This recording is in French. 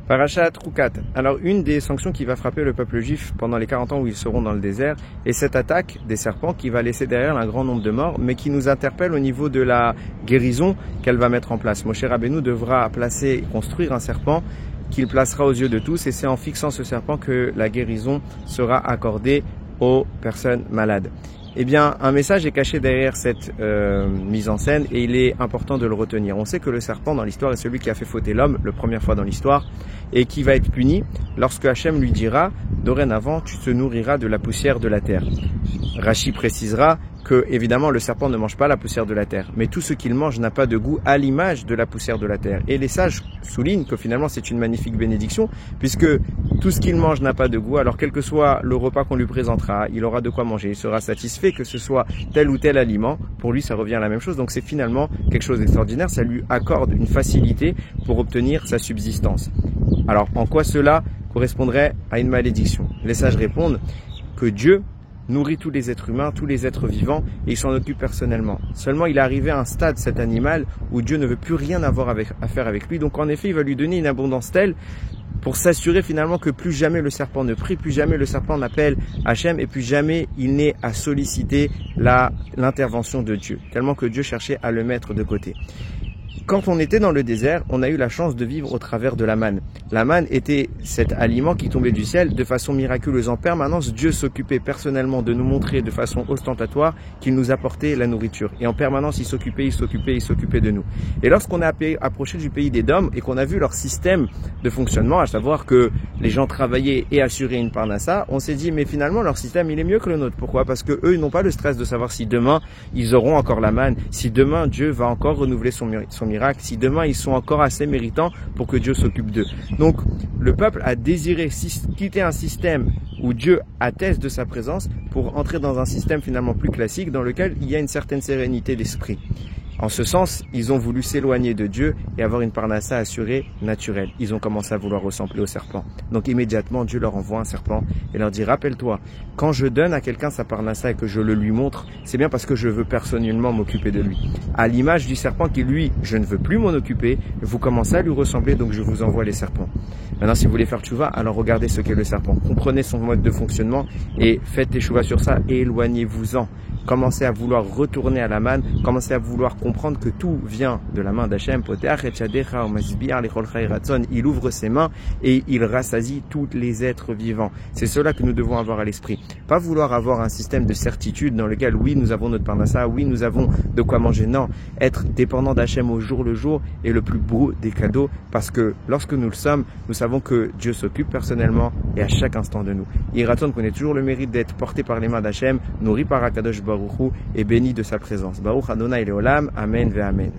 Parashat Rukat. Alors, une des sanctions qui va frapper le peuple juif pendant les 40 ans où ils seront dans le désert est cette attaque des serpents qui va laisser derrière un grand nombre de morts, mais qui nous interpelle au niveau de la guérison qu'elle va mettre en place. Moshe Rabbeinu devra construire un serpent qu'il placera aux yeux de tous, et c'est en fixant ce serpent que la guérison sera accordée aux personnes malades. Eh bien, un message est caché derrière cette mise en scène et il est important de le retenir. On sait que le serpent dans l'histoire est celui qui a fait fauter l'homme, la première fois dans l'histoire, et qui va être puni lorsque Hachem lui dira « Dorénavant, tu te nourriras de la poussière de la terre ». Rashi précisera que, évidemment, le serpent ne mange pas la poussière de la terre, mais tout ce qu'il mange n'a pas de goût à l'image de la poussière de la terre. Et les sages soulignent que finalement c'est une magnifique bénédiction, puisque tout ce qu'il mange n'a pas de goût, alors quel que soit le repas qu'on lui présentera, il aura de quoi manger, il sera satisfait que ce soit tel ou tel aliment, pour lui ça revient à la même chose, donc c'est finalement quelque chose d'extraordinaire, ça lui accorde une facilité pour obtenir sa subsistance. Alors en quoi cela correspondrait à une malédiction? Les sages répondent que Dieu nourrit tous les êtres humains, tous les êtres vivants, et il s'en occupe personnellement. Seulement, il est arrivé à un stade, cet animal, où Dieu ne veut plus rien avoir à faire avec lui. Donc, en effet, il va lui donner une abondance telle pour s'assurer finalement que plus jamais le serpent ne prie, plus jamais le serpent n'appelle Hachem, et plus jamais il n'ait à solliciter l'intervention de Dieu, tellement que Dieu cherchait à le mettre de côté. Quand on était dans le désert, on a eu la chance de vivre au travers de la manne. La manne était cet aliment qui tombait du ciel de façon miraculeuse. En permanence, Dieu s'occupait personnellement de nous montrer de façon ostentatoire qu'il nous apportait la nourriture. Et en permanence, il s'occupait de nous. Et lorsqu'on a approché du pays d'Édom et qu'on a vu leur système de fonctionnement, à savoir que les gens travaillaient et assuraient une parnassa, on s'est dit, mais finalement, leur système, il est mieux que le nôtre. Pourquoi? Parce que eux, ils n'ont pas le stress de savoir si demain, ils auront encore la manne, si demain, Dieu va encore renouveler son miracle, si demain ils sont encore assez méritants pour que Dieu s'occupe d'eux. Donc le peuple a désiré quitter un système où Dieu atteste de sa présence pour entrer dans un système finalement plus classique dans lequel il y a une certaine sérénité d'esprit. En ce sens, ils ont voulu s'éloigner de Dieu et avoir une parnassa assurée, naturelle. Ils ont commencé à vouloir ressembler au serpent. Donc immédiatement, Dieu leur envoie un serpent et leur dit, rappelle-toi, quand je donne à quelqu'un sa parnassa et que je le lui montre, c'est bien parce que je veux personnellement m'occuper de lui. À l'image du serpent qui, lui, je ne veux plus m'en occuper, vous commencez à lui ressembler, donc je vous envoie les serpents. Maintenant, si vous voulez faire tchouva, alors regardez ce qu'est le serpent. Comprenez son mode de fonctionnement et faites tchouva sur ça et éloignez-vous-en. Commencez à vouloir retourner à la manne, commencez à vouloir comprendre que tout vient de la main d'Hachem. Il ouvre ses mains et il rassasie tous les êtres vivants. C'est cela que nous devons avoir à l'esprit. Pas vouloir avoir un système de certitude dans lequel, oui, nous avons notre parnassa, oui, nous avons de quoi manger. Non, être dépendant d'Hachem au jour le jour est le plus beau des cadeaux parce que lorsque nous le sommes, nous savons que Dieu s'occupe personnellement et à chaque instant de nous. Il raconte qu'on ait toujours le mérite d'être porté par les mains d'Hachem, nourri par Akadosh Baruch Hu et béni de sa présence. Baruch Adonai Leolam, Amen ve Amen.